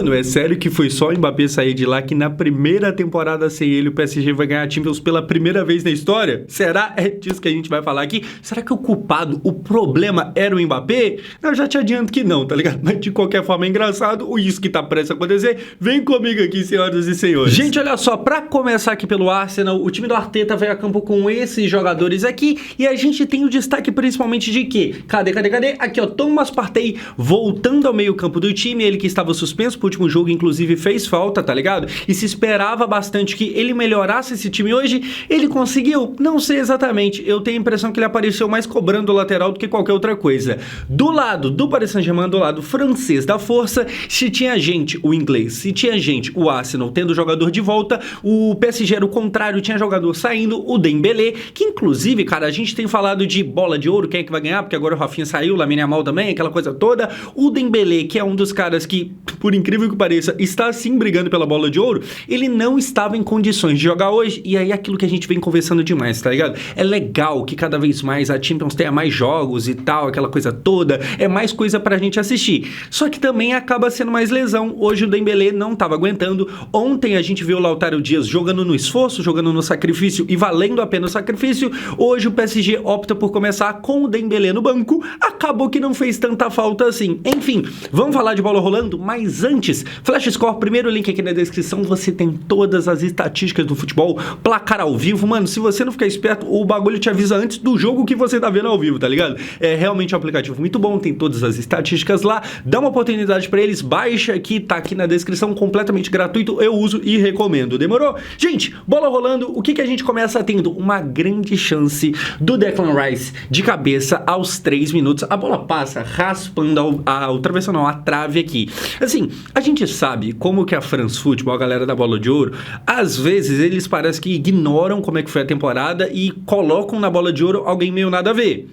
Mano, é sério que foi só o Mbappé sair de lá que na primeira temporada sem ele o PSG vai ganhar a Champions pela primeira vez na história? Será? É disso que a gente vai falar aqui. Será que o culpado, o problema era o Mbappé? Eu já te adianto que não, tá ligado? Mas de qualquer forma é engraçado, isso que tá prestes a acontecer. Vem comigo aqui, senhoras e senhores. Gente, olha só, pra começar aqui pelo Arsenal, o time do Arteta veio a campo com esses jogadores aqui e a gente tem o destaque principalmente de que? Cadê? Aqui, ó, Thomas Partey voltando ao meio campo do time, ele que estava suspenso pro último jogo, inclusive fez falta, tá ligado? E se esperava bastante que ele melhorasse esse time hoje, ele conseguiu? Não sei exatamente, eu tenho a impressão que ele apareceu mais cobrando o lateral do que qualquer outra coisa. Do lado do Paris Saint-Germain, do lado francês da força, se tinha gente, o inglês, se tinha gente, o Arsenal tendo jogador de volta, o PSG era o contrário, tinha jogador saindo, o Dembélé, que inclusive, cara, a gente tem falado de bola de ouro, quem é que vai ganhar, porque agora o Rafinha saiu, o Lamine Yamal também, aquela coisa toda, o Dembélé, que é um dos caras que, por incrível que pareça, está sim brigando pela bola de ouro, ele não estava em condições de jogar hoje, e aí aquilo que a gente vem conversando demais, tá ligado? É legal que cada vez mais a Champions tenha mais jogos e tal, aquela coisa toda, é mais coisa pra gente assistir, só que também acaba sendo mais lesão. Hoje o Dembélé não tava aguentando, ontem a gente viu o Lautaro Dias jogando no esforço, jogando no sacrifício e valendo a pena o sacrifício. Hoje o PSG opta por começar com o Dembélé no banco, acabou que não fez tanta falta assim. Enfim, vamos falar de bola rolando, mas antes, Flash Score, primeiro link aqui na descrição, você tem todas as estatísticas do futebol, placar ao vivo, mano, se você não ficar esperto, o bagulho te avisa antes do jogo que você tá vendo ao vivo, tá ligado? É realmente um aplicativo muito bom, tem todas as estatísticas lá, dá uma oportunidade pra eles, baixa aqui, tá aqui na descrição, completamente gratuito, eu uso e recomendo, demorou? Gente, bola rolando, o que a gente começa tendo? Uma grande chance do Declan Rice de cabeça aos 3 minutos, a bola passa raspando travessão não, a trave aqui. Assim, a gente sabe como que a France Football, a galera da bola de ouro, às vezes eles parecem que ignoram como é que foi a temporada e colocam na bola de ouro alguém meio nada a ver.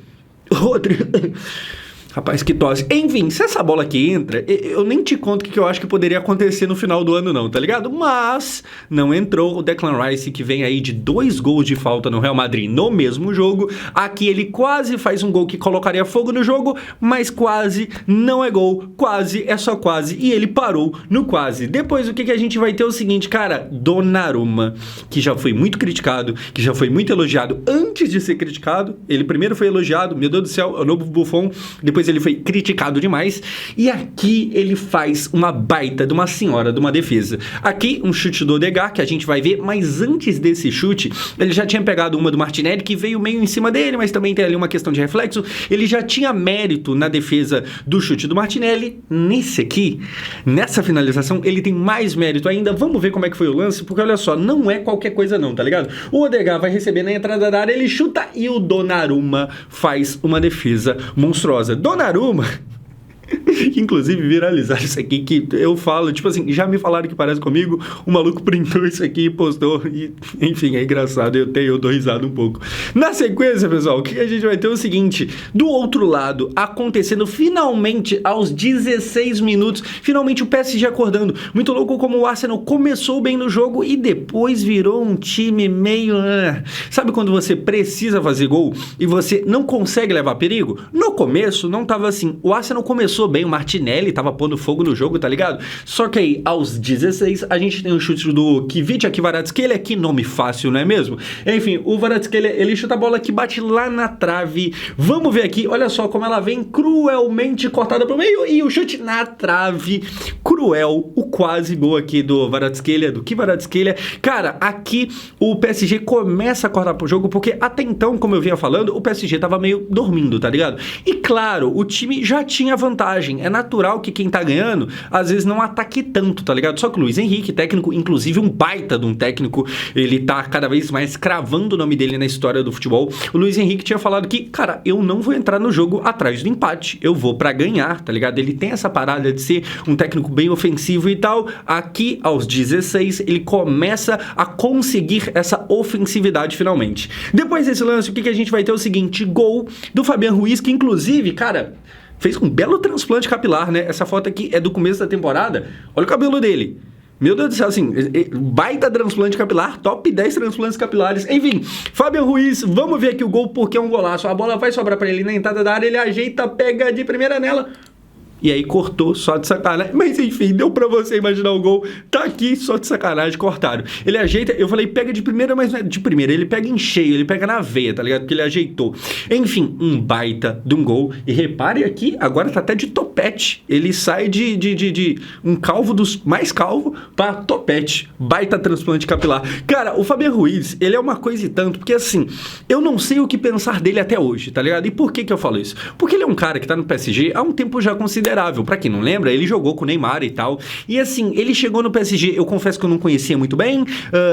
Rodrigo... Rapaz, que tosse. Enfim, se essa bola aqui entra, eu nem te conto o que eu acho que poderia acontecer no final do ano não, tá ligado? Mas não entrou o Declan Rice, que vem aí de 2 gols de falta no Real Madrid no mesmo jogo. Aqui ele quase faz um gol que colocaria fogo no jogo, mas quase não é gol, quase é só quase, e ele parou no quase. Depois o que a gente vai ter é o seguinte, cara, Donnarumma, que já foi muito criticado, que já foi muito elogiado antes de ser criticado. Ele primeiro foi elogiado, meu Deus do céu, é o novo Buffon, depois ele foi criticado demais, e aqui ele faz uma baita de uma senhora de uma defesa. Aqui um chute do Odegaard, que a gente vai ver, mas antes desse chute, ele já tinha pegado uma do Martinelli, que veio meio em cima dele, mas também tem ali uma questão de reflexo, ele já tinha mérito na defesa do chute do Martinelli. Nesse aqui, nessa finalização, ele tem mais mérito ainda. Vamos ver como é que foi o lance, porque olha só, não é qualquer coisa não, tá ligado? O Odegaard vai receber na entrada da área, ele chuta e o Donnarumma faz uma defesa monstruosa. Donnarumma, inclusive viralizaram isso aqui, que eu falo, tipo assim, já me falaram que parece comigo, o maluco printou isso aqui e postou, e enfim, é engraçado, eu dou risada um pouco. Na sequência, pessoal, o que a gente vai ter é o seguinte, do outro lado, acontecendo finalmente aos 16 minutos, finalmente o PSG acordando, muito louco como o Arsenal começou bem no jogo e depois virou um time meio... Sabe quando você precisa fazer gol e você não consegue levar perigo? No começo não tava assim, o Arsenal começou bem, o Martinelli tava pondo fogo no jogo, tá ligado? Só que aí, aos 16, a gente tem o chute do Kvaratskhelia, Kvaratskhelia, que nome fácil, não é mesmo? Enfim, o Kvaratskhelia, ele chuta a bola que bate lá na trave. Vamos ver aqui, olha só como ela vem cruelmente cortada pro meio e o chute na trave. Cruel, o quase gol aqui do Kvaratskhelia. Cara, aqui o PSG começa a cortar pro jogo, porque até então, como eu vinha falando, o PSG tava meio dormindo, tá ligado? E claro, o time já tinha vantagem. É natural que quem tá ganhando, às vezes não ataque tanto, tá ligado? Só que o Luiz Henrique, técnico, inclusive um baita de um técnico, ele tá cada vez mais cravando o nome dele na história do futebol. O Luiz Henrique tinha falado que, cara, eu não vou entrar no jogo atrás do empate, eu vou pra ganhar, tá ligado? Ele tem essa parada de ser um técnico bem ofensivo e tal. Aqui, aos 16, ele começa a conseguir essa ofensividade finalmente. Depois desse lance, o que a gente vai ter é o seguinte, gol do Fabian Ruiz, que inclusive, cara... fez um belo transplante capilar, né? Essa foto aqui é do começo da temporada. Olha o cabelo dele. Meu Deus do céu, assim, baita transplante capilar, top 10 transplantes capilares. Enfim, Fabian Ruiz, vamos ver aqui o gol porque é um golaço. A bola vai sobrar pra ele na entrada da área, ele ajeita, pega de primeira nela. E aí cortou só de sacanagem. Mas enfim, deu pra você imaginar o gol. Tá aqui, só de sacanagem, cortaram. Ele ajeita, eu falei, pega de primeira, mas não é de primeira. Ele pega em cheio, ele pega na veia, tá ligado? Porque ele ajeitou. Enfim, um baita de um gol. E repare aqui, agora tá até de topete. Ele sai de um calvo dos mais calvo pra topete. Baita transplante capilar. Cara, o Fabián Ruiz, ele é uma coisa e tanto, porque assim, eu não sei o que pensar dele até hoje, tá ligado? E por que eu falo isso? Porque ele é um cara que tá no PSG há um tempo já considerável. Pra quem não lembra, ele jogou com o Neymar e tal. E assim, ele chegou no PSG, eu confesso que eu não conhecia muito bem,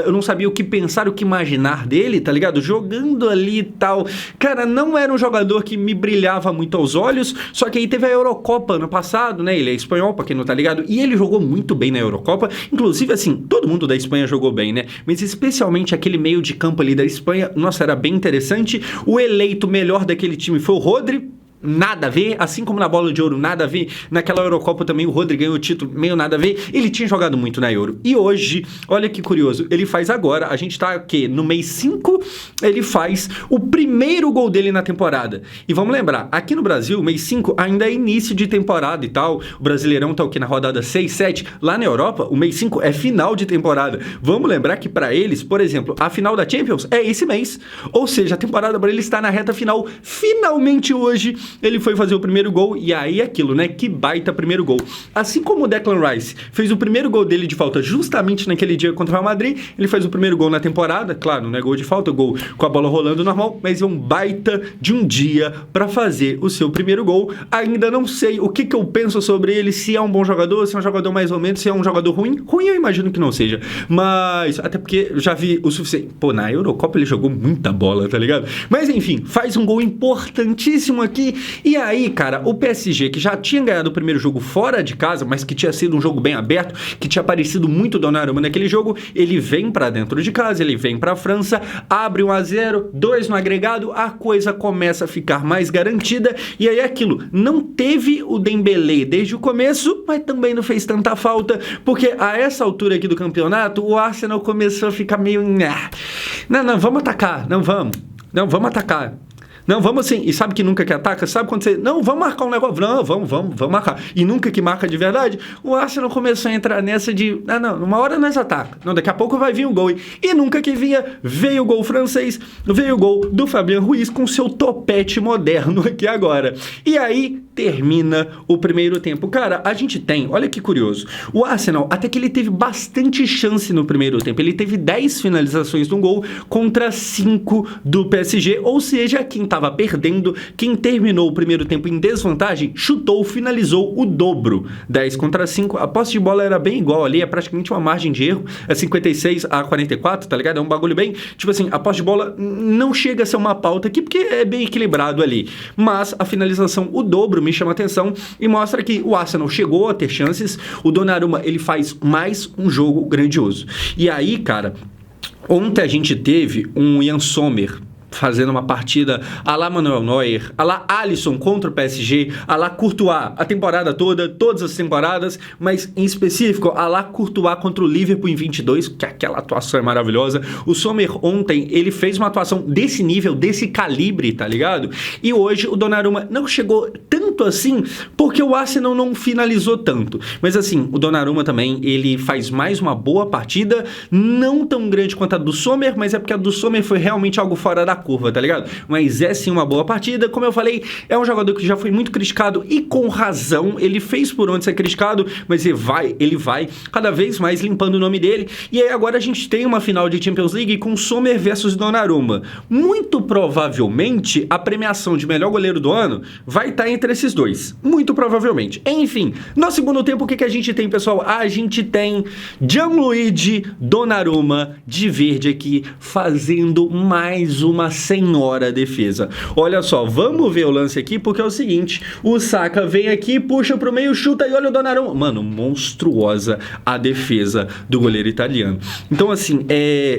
eu não sabia o que pensar, o que imaginar dele, tá ligado? Jogando ali e tal. Cara, não era um jogador que me brilhava muito aos olhos, só que aí teve a Eurocopa ano passado, né? Ele é espanhol, pra quem não tá ligado, e ele jogou muito bem na Eurocopa. Inclusive, assim, todo mundo da Espanha jogou bem, né? Mas especialmente aquele meio de campo ali da Espanha, nossa, era bem interessante. O eleito melhor daquele time foi o Rodri. Nada a ver, assim como na Bola de Ouro, nada a ver. Naquela Eurocopa também o Rodri ganhou o título, meio nada a ver. Ele tinha jogado muito na Euro. E hoje, olha que curioso, ele faz agora, a gente tá aqui no mês 5, ele faz o primeiro gol dele na temporada. E vamos lembrar, aqui no Brasil, mês 5 ainda é início de temporada e tal. O Brasileirão tá aqui na rodada 6, 7. Lá na Europa, o mês 5 é final de temporada. Vamos lembrar que pra eles, por exemplo, a final da Champions é esse mês. Ou seja, a temporada pra eles está na reta final. Finalmente hoje ele foi fazer o primeiro gol e aí aquilo, né? Que baita primeiro gol. Assim como o Declan Rice fez o primeiro gol dele de falta justamente naquele dia contra o Real Madrid, ele faz o primeiro gol na temporada, claro, não é gol de falta, gol com a bola rolando normal, mas é um baita de um dia pra fazer o seu primeiro gol. Ainda não sei o que eu penso sobre ele, se é um bom jogador, se é um jogador mais ou menos, se é um jogador ruim. Ruim eu imagino que não seja, mas até porque eu já vi o suficiente. Pô, na Eurocopa ele jogou muita bola, tá ligado? Mas enfim, faz um gol importantíssimo aqui. E aí, cara, o PSG, que já tinha ganhado o primeiro jogo fora de casa, mas que tinha sido um jogo bem aberto, que tinha parecido muito Donnarumma naquele jogo, ele vem pra dentro de casa, ele vem pra França, abre 1-0, 2 no agregado, a coisa começa a ficar mais garantida, e aí aquilo, não teve o Dembélé desde o começo, mas também não fez tanta falta, porque a essa altura aqui do campeonato, o Arsenal começou a ficar meio... Não, vamos atacar, não, vamos atacar. Não, vamos assim, e sabe que nunca que ataca? Sabe quando você, não, vamos marcar um negócio? Não, vamos marcar. E nunca que marca de verdade, o Arsenal começou a entrar nessa de, não, uma hora nós ataca. Não, daqui a pouco vai vir um gol. E nunca que vinha, veio o gol francês, veio o gol do Fabián Ruiz com seu topete moderno aqui agora. E aí termina o primeiro tempo. Cara, a gente tem, olha que curioso, o Arsenal, até que ele teve bastante chance no primeiro tempo. Ele teve 10 finalizações no gol contra 5 do PSG, ou seja, quem estava perdendo, quem terminou o primeiro tempo em desvantagem, chutou, finalizou o dobro. 10 contra 5, a posse de bola era bem igual ali, é praticamente uma margem de erro, é 56-44, tá ligado? É um bagulho bem, tipo assim, a posse de bola não chega a ser uma pauta aqui, porque é bem equilibrado ali, mas a finalização, o dobro, me chama atenção e mostra que o Arsenal chegou a ter chances, o Donnarumma, ele faz mais um jogo grandioso. E aí, cara, ontem a gente teve um Yann Sommer fazendo uma partida à la Manuel Neuer, à la Alisson contra o PSG, à la Courtois a temporada toda, todas as temporadas, mas em específico à la Courtois contra o Liverpool em 22, que aquela atuação é maravilhosa. O Sommer ontem, ele fez uma atuação desse nível, desse calibre, tá ligado? E hoje o Donnarumma não chegou tanto assim, porque o Arsenal não finalizou tanto. Mas assim, o Donnarumma também, ele faz mais uma boa partida, não tão grande quanto a do Sommer, mas é porque a do Sommer foi realmente algo fora da curva, tá ligado? Mas é sim uma boa partida, como eu falei, é um jogador que já foi muito criticado e com razão, ele fez por onde ser criticado, mas ele vai cada vez mais limpando o nome dele, e aí agora a gente tem uma final de Champions League com Sommer versus Donnarumma. Muito provavelmente a premiação de melhor goleiro do ano vai estar entre esses dois, muito provavelmente. Enfim, no segundo tempo o que a gente tem, pessoal? A gente tem Gianluigi Donnarumma de verde aqui, fazendo mais uma senhora defesa. Olha só, vamos ver o lance aqui, porque é o seguinte, o Saka vem aqui, puxa pro meio, chuta e olha o Donnarumma. Mano, monstruosa a defesa do goleiro italiano. Então, assim,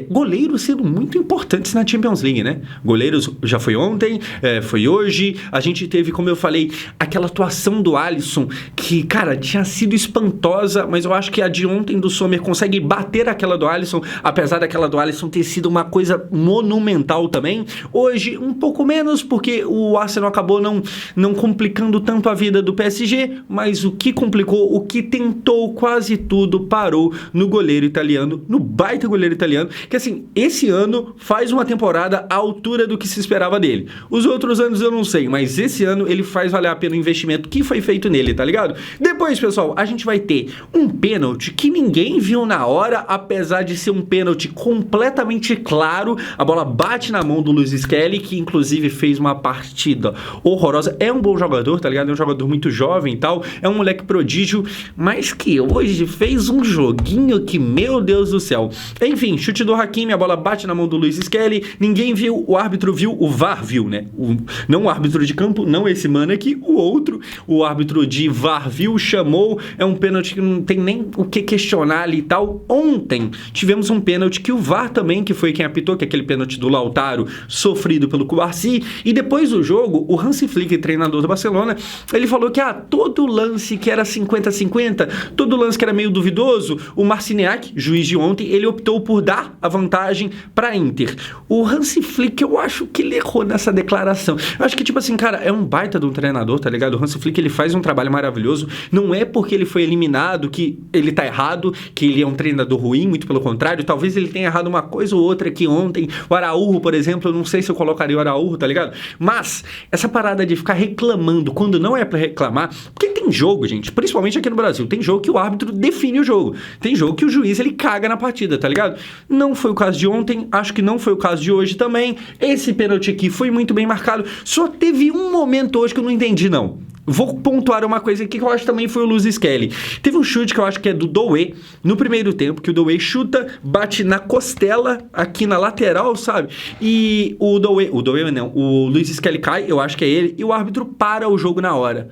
goleiros sendo muito importantes na Champions League, né? Goleiros já foi ontem, foi hoje, a gente teve, como eu falei, aquela atuação do Alisson, que, cara, tinha sido espantosa, mas eu acho que a de ontem do Sommer consegue bater aquela do Alisson, apesar daquela do Alisson ter sido uma coisa monumental também. Hoje, um pouco menos, porque o Arsenal acabou não complicando tanto a vida do PSG, mas o que complicou, o que tentou quase tudo, parou no goleiro italiano, no baita goleiro italiano, que assim, esse ano faz uma temporada à altura do que se esperava dele. Os outros anos eu não sei, mas esse ano ele faz valer a pena o investimento que foi feito nele, tá ligado? Depois, pessoal, a gente vai ter um pênalti que ninguém viu na hora, apesar de ser um pênalti completamente claro. A bola bate na mão do Luiz Skelly, que inclusive fez uma partida horrorosa. É um bom jogador, tá ligado? É um jogador muito jovem e tal, é um moleque prodígio, mas que hoje fez um joguinho que, meu Deus do céu. Enfim, chute do Hakimi, a bola bate na mão do Luiz Skelly, ninguém viu, o árbitro viu, o VAR viu, né? Não o árbitro de campo, não esse mano aqui, o outro, o árbitro de VAR viu, chamou, é um pênalti que não tem nem o que questionar ali e tal. Ontem tivemos um pênalti que o VAR também, que foi quem apitou, que é aquele pênalti do Lautaro, sofrido pelo Cubarsí, e depois do jogo, o Hansi Flick, treinador do Barcelona, ele falou que todo lance que era 50-50, todo lance que era meio duvidoso, o Marciniak, juiz de ontem, ele optou por dar a vantagem para Inter. O Hansi Flick, eu acho que ele errou nessa declaração. Eu acho que, tipo assim, cara, é um baita de um treinador, tá ligado? O Hansi Flick, ele faz um trabalho maravilhoso. Não é porque ele foi eliminado que ele tá errado, que ele é um treinador ruim, muito pelo contrário. Talvez ele tenha errado uma coisa ou outra aqui ontem. O Araújo, por exemplo, eu não sei se eu colocaria o Araújo, tá ligado? Mas essa parada de ficar reclamando quando não é pra reclamar, porque tem jogo, gente, principalmente aqui no Brasil, tem jogo que o árbitro define o jogo. Tem jogo que o juiz, ele caga na partida, tá ligado? Não foi o caso de ontem, acho que não foi o caso de hoje também. Esse pênalti aqui foi muito bem marcado. Só teve um momento hoje que eu não entendi, não. Vou pontuar uma coisa aqui que eu acho também foi o Luiz Skelly. Teve um chute que eu acho que é do Doué, no primeiro tempo, que o Doué chuta, bate na costela, aqui na lateral, sabe? E o Luiz Skelly cai, eu acho que é ele, e o árbitro para o jogo na hora.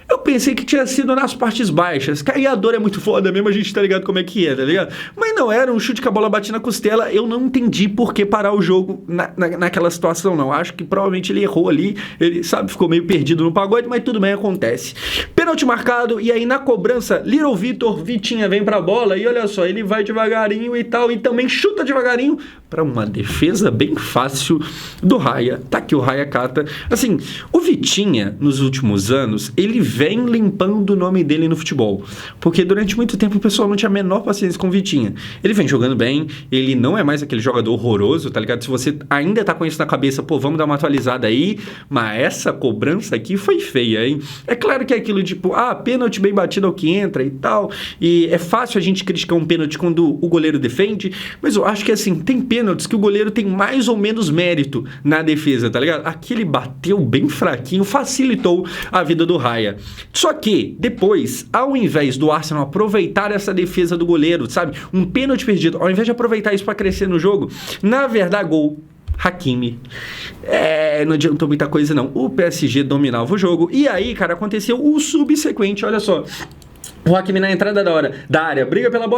Eu pensei que tinha sido nas partes baixas. Cair a dor é muito foda mesmo, a gente tá ligado como é que é, tá ligado? Mas não, era um chute que a bola bate na costela. Eu não entendi por que parar o jogo naquela situação, não. Acho que provavelmente ele errou ali. Ele, sabe, ficou meio perdido no pagode, mas tudo bem, acontece. Pênalti marcado, e aí na cobrança, Little Vitor, Vitinha vem pra bola, e olha só, ele vai devagarinho e tal, e também chuta devagarinho pra uma defesa bem fácil do Raya. Tá aqui o Raya cata. Assim, o Vitinha, nos últimos anos, ele vem limpando o nome dele no futebol, porque durante muito tempo o pessoal não tinha a menor paciência com o Vitinha. Ele vem jogando bem, ele não é mais aquele jogador horroroso, tá ligado? Se você ainda tá com isso na cabeça, pô, vamos dar uma atualizada aí, mas essa cobrança aqui foi feia, hein? É claro que é aquilo tipo, pênalti bem batido é o que entra e tal, e é fácil a gente criticar um pênalti quando o goleiro defende, mas eu acho que assim, tem pênaltis que o goleiro tem mais ou menos mérito na defesa, tá ligado? Aqui ele bateu bem fraquinho, facilitou a vida do Raya. Só que, depois, ao invés do Arsenal aproveitar essa defesa do goleiro, sabe? Um pênalti perdido, ao invés de aproveitar isso pra crescer no jogo, na verdade, gol. Hakimi. Não adiantou muita coisa, não. O PSG dominava o jogo. E aí, cara, aconteceu o subsequente, olha só. O Hakimi na entrada da área, briga pela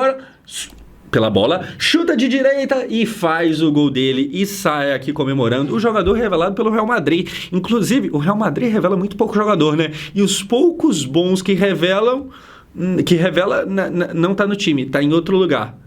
bola, chuta de direita e faz o gol dele e sai aqui comemorando. O jogador revelado pelo Real Madrid. Inclusive, o Real Madrid revela muito pouco jogador, né? E os poucos bons que revela não tá no time, tá em outro lugar.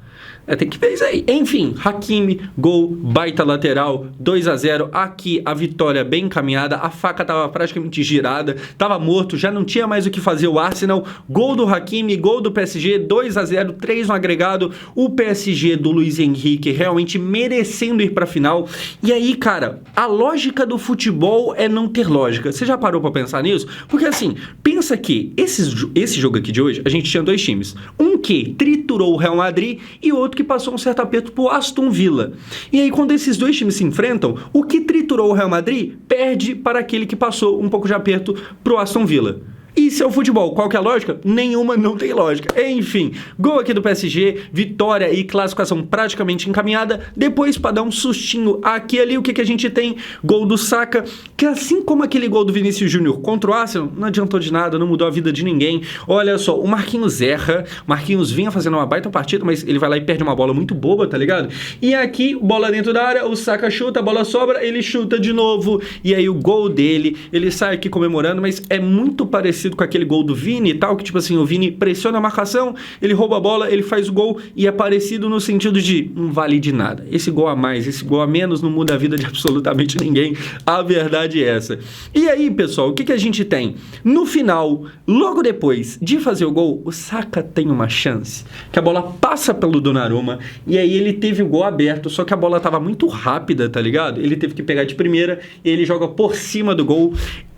Tem que ver isso aí. Enfim, Hakimi, gol, baita lateral, 2-0. Aqui a vitória bem encaminhada. A faca tava praticamente girada, tava morto, já não tinha mais o que fazer o Arsenal. Gol do Hakimi, gol do PSG, 2-0, 3 no agregado. O PSG do Luiz Henrique realmente merecendo ir pra final. E aí, cara, a lógica do futebol é não ter lógica. Você já parou pra pensar nisso? Porque assim, pensa que esse jogo aqui de hoje, a gente tinha dois times. Um que triturou o Real Madrid e outro que passou um certo aperto pro Aston Villa. E aí, quando esses dois times se enfrentam, o que triturou o Real Madrid perde para aquele que passou um pouco de aperto pro Aston Villa. Isso é o futebol. Qual que é a lógica? Nenhuma, não tem lógica. Enfim, gol aqui do PSG, vitória e classificação praticamente encaminhada. Depois, para dar um sustinho aqui e ali, o que a gente tem? Gol do Saka, que assim como aquele gol do Vinícius Júnior contra o Arsenal, não adiantou de nada, não mudou a vida de ninguém. Olha só, o Marquinhos erra, Marquinhos vinha fazendo uma baita partida, mas ele vai lá e perde uma bola muito boba, tá ligado? E aqui, bola dentro da área, o Saka chuta, a bola sobra, ele chuta de novo, e aí o gol dele, ele sai aqui comemorando, mas é muito parecido com aquele gol do Vini e tal, que tipo assim, o Vini pressiona a marcação, ele rouba a bola, ele faz o gol, e é parecido no sentido de não vale de nada. Esse gol a mais, esse gol a menos não muda a vida de absolutamente ninguém, a verdade é essa. E aí, pessoal, o que a gente tem? No final, logo depois de fazer o gol, o Saka tem uma chance, que a bola passa pelo Donnarumma, e aí ele teve o gol aberto, só que a bola tava muito rápida, tá ligado? Ele teve que pegar de primeira, e ele joga por cima do gol.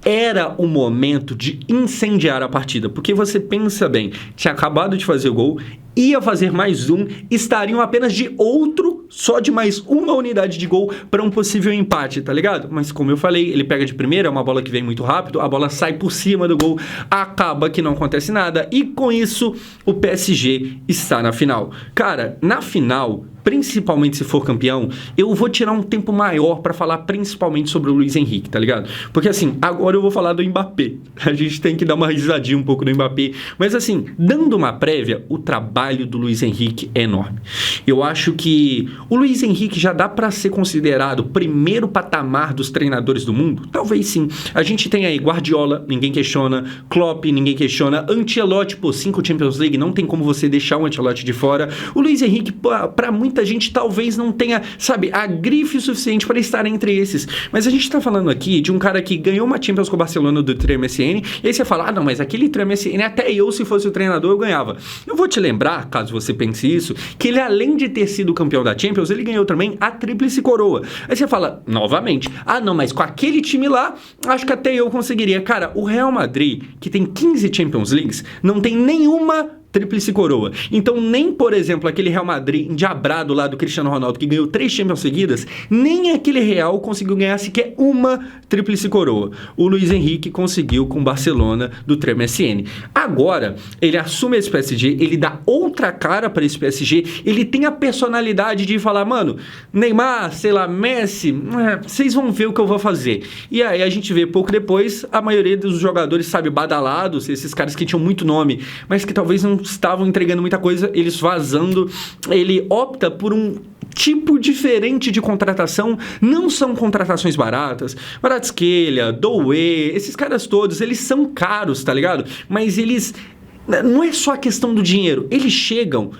Era o momento de incendiar a partida, porque você pensa bem, tinha acabado de fazer o gol, ia fazer mais um, estariam apenas de outro, só de mais uma unidade de gol para um possível empate, tá ligado? Mas como eu falei, ele pega de primeira, é uma bola que vem muito rápido, a bola sai por cima do gol, acaba que não acontece nada, e com isso o PSG está na final. Cara, na final, principalmente se for campeão, eu vou tirar um tempo maior para falar principalmente sobre o Luiz Henrique, tá ligado? Porque assim, agora eu vou falar do Mbappé. A gente tem que dar uma risadinha um pouco do Mbappé. Mas assim, dando uma prévia, o trabalho do Luiz Henrique é enorme. Eu acho que o Luiz Henrique já dá para ser considerado o primeiro patamar dos treinadores do mundo? Talvez sim. A gente tem aí Guardiola, ninguém questiona, Klopp, ninguém questiona, Ancelotti, pô, 5 Champions League, não tem como você deixar o Ancelotti de fora. O Luiz Henrique, para muita gente talvez não tenha, sabe, a grife suficiente para estar entre esses. Mas a gente tá falando aqui de um cara que ganhou uma Champions com o Barcelona do trio MSN, e aí você fala, não, mas aquele trio MSN, até eu, se fosse o treinador, eu ganhava. Eu vou te lembrar, caso você pense isso, que ele, além de ter sido campeão da Champions, ele ganhou também a tríplice coroa. Aí você fala, novamente, não, mas com aquele time lá, acho que até eu conseguiria. Cara, o Real Madrid, que tem 15 Champions Leagues, não tem nenhuma tríplice coroa. Então, nem, por exemplo, aquele Real Madrid endiabrado lá do Cristiano Ronaldo, que ganhou 3 Champions seguidas, nem aquele Real conseguiu ganhar sequer uma tríplice coroa. O Luiz Henrique conseguiu com o Barcelona do trio MSN. Agora, ele assume esse PSG, ele dá outra cara para esse PSG, ele tem a personalidade de falar, mano, Neymar, sei lá, Messi, vocês vão ver o que eu vou fazer. E aí a gente vê pouco depois, a maioria dos jogadores, sabe, badalados, esses caras que tinham muito nome, mas que talvez não estavam entregando muita coisa, eles vazando. Ele opta por um tipo diferente de contratação, não são contratações baratas. Kvaratskhelia, Doué, esses caras todos, eles são caros, tá ligado? Mas eles, não é só a questão do dinheiro, eles chegam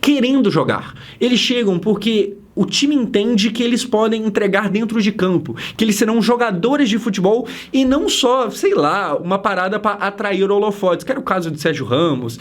querendo jogar, eles chegam porque o time entende que eles podem entregar dentro de campo, que eles serão jogadores de futebol e não só, sei lá, uma parada para atrair holofotes, que era o caso de Sérgio Ramos,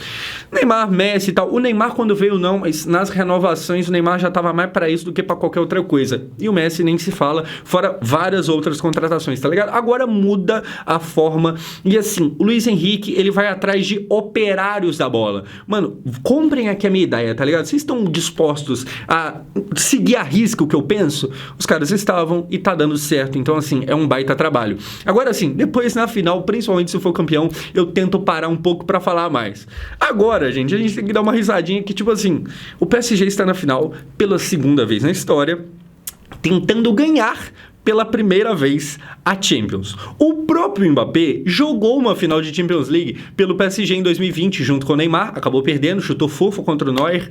Neymar, Messi e tal. O Neymar, quando veio, não, mas nas renovações o Neymar já estava mais para isso do que para qualquer outra coisa. E o Messi nem se fala, fora várias outras contratações, tá ligado? Agora muda a forma e assim, o Luiz Henrique, ele vai atrás de operários da bola. Mano, comprem aqui a minha ideia, tá ligado? Vocês estão dispostos a seguir a risca o que eu penso? Os caras estavam e tá dando certo. Então, assim, é um baita trabalho. Agora, assim, depois na final, principalmente se eu for campeão, eu tento parar um pouco pra falar mais. Agora, gente, a gente tem que dar uma risadinha que, tipo assim, o PSG está na final pela segunda vez na história, tentando ganhar pela primeira vez a Champions. O próprio Mbappé jogou uma final de Champions League pelo PSG em 2020 junto com o Neymar, acabou perdendo, chutou fofo contra o Neuer.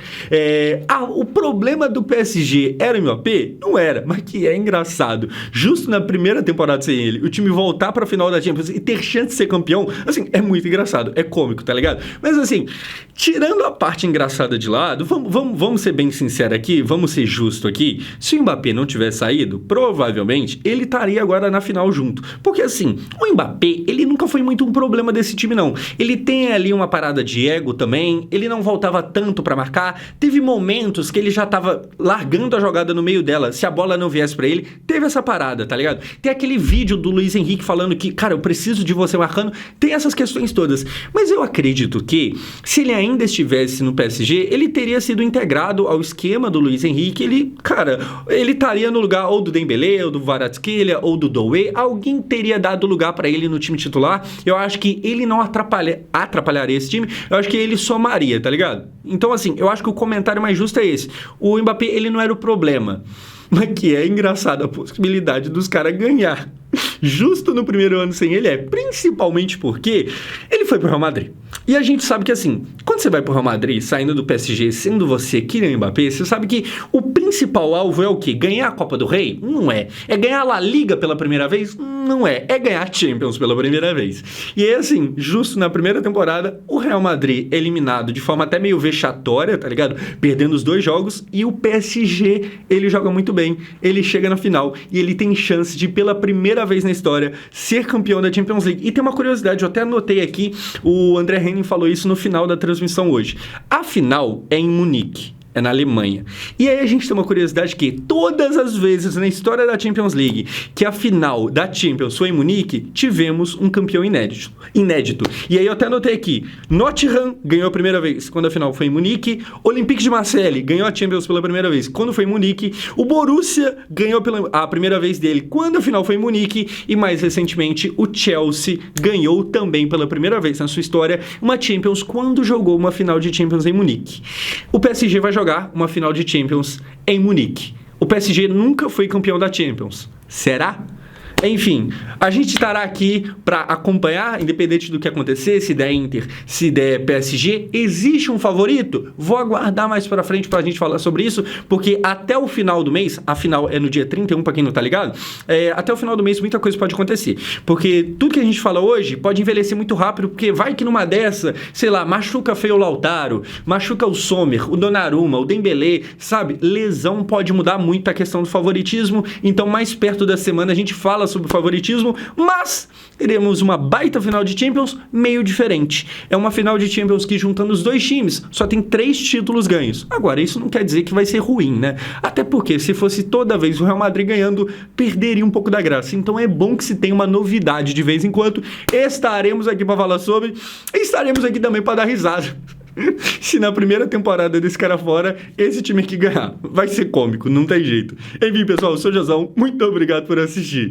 O problema do PSG era o Mbappé? Não era, mas que é engraçado. Justo na primeira temporada sem ele, o time voltar pra final da Champions e ter chance de ser campeão, assim, é muito engraçado, é cômico, tá ligado? Mas assim, tirando a parte engraçada de lado, vamos ser bem sinceros aqui, vamos ser justos aqui, se o Mbappé não tivesse saído, provavelmente ele estaria agora na final junto. Porque assim, o Mbappé, ele nunca foi muito um problema desse time, não. Ele tem ali uma parada de ego também, ele não voltava tanto pra marcar, teve momentos que ele já tava largando a jogada no meio dela, se a bola não viesse pra ele, teve essa parada, tá ligado? Tem aquele vídeo do Luiz Henrique falando que, cara, eu preciso de você marcando, tem essas questões todas. Mas eu acredito que, se ele ainda estivesse no PSG, ele teria sido integrado ao esquema do Luiz Henrique, ele, cara, ele estaria no lugar ou do Dembélé, ou do Kvaratskhelia ou do Doué, alguém teria dado lugar para ele no time titular. Eu acho que ele não atrapalharia esse time, eu acho que ele somaria, tá ligado? Então, assim, eu acho que o comentário mais justo é esse. O Mbappé, ele não era o problema, mas que é engraçado a possibilidade dos caras ganhar justo no primeiro ano sem ele, principalmente porque ele foi pro Real Madrid. E a gente sabe que, assim, quando você vai pro Real Madrid, saindo do PSG, sendo você Kylian Mbappé, você sabe que o principal alvo é o quê? Ganhar a Copa do Rei? Não é. É ganhar a La Liga pela primeira vez? Não é. É ganhar a Champions pela primeira vez. E aí, assim, justo na primeira temporada, o Real Madrid é eliminado de forma até meio vexatória, tá ligado? Perdendo os 2 jogos, e o PSG, ele joga muito bem, ele chega na final e ele tem chance de, pela primeira vez na história, ser campeão da Champions League. E tem uma curiosidade, eu até anotei aqui, o André Henning falou isso no final da transmissão hoje. A final é em Munique. É na Alemanha. E aí a gente tem uma curiosidade que todas as vezes na história da Champions League que a final da Champions foi em Munique, tivemos um campeão inédito. E aí eu até anotei aqui, Nottingham ganhou a primeira vez quando a final foi em Munique, Olympique de Marseille ganhou a Champions pela primeira vez quando foi em Munique, o Borussia ganhou a primeira vez dele quando a final foi em Munique, e mais recentemente o Chelsea ganhou também pela primeira vez na sua história uma Champions quando jogou uma final de Champions em Munique. O PSG vai jogar uma final de Champions em Munique. O PSG nunca foi campeão da Champions. Será? Enfim, a gente estará aqui para acompanhar, independente do que acontecer, se der Inter, se der PSG. Existe um favorito? Vou aguardar mais para frente para a gente falar sobre isso, porque até o final do mês, a final é no dia 31, para quem não tá ligado, até o final do mês muita coisa pode acontecer, porque tudo que a gente fala hoje pode envelhecer muito rápido, porque vai que numa dessa, sei lá, machuca feio o Lautaro, machuca o Sommer, o Donnarumma, o Dembélé, sabe? Lesão pode mudar muito a questão do favoritismo, então mais perto da semana a gente fala sobre favoritismo, mas teremos uma baita final de Champions meio diferente. É uma final de Champions que, juntando os 2 times, só tem 3 títulos ganhos. Agora, isso não quer dizer que vai ser ruim, né? Até porque, se fosse toda vez o Real Madrid ganhando, perderia um pouco da graça. Então é bom que se tenha uma novidade de vez em quando. Estaremos aqui para falar sobre, e estaremos aqui também para dar risada. Se na primeira temporada desse cara fora, esse time aqui ganhar. Vai ser cômico, não tem jeito. Enfim, pessoal, eu sou o Josão. Muito obrigado por assistir.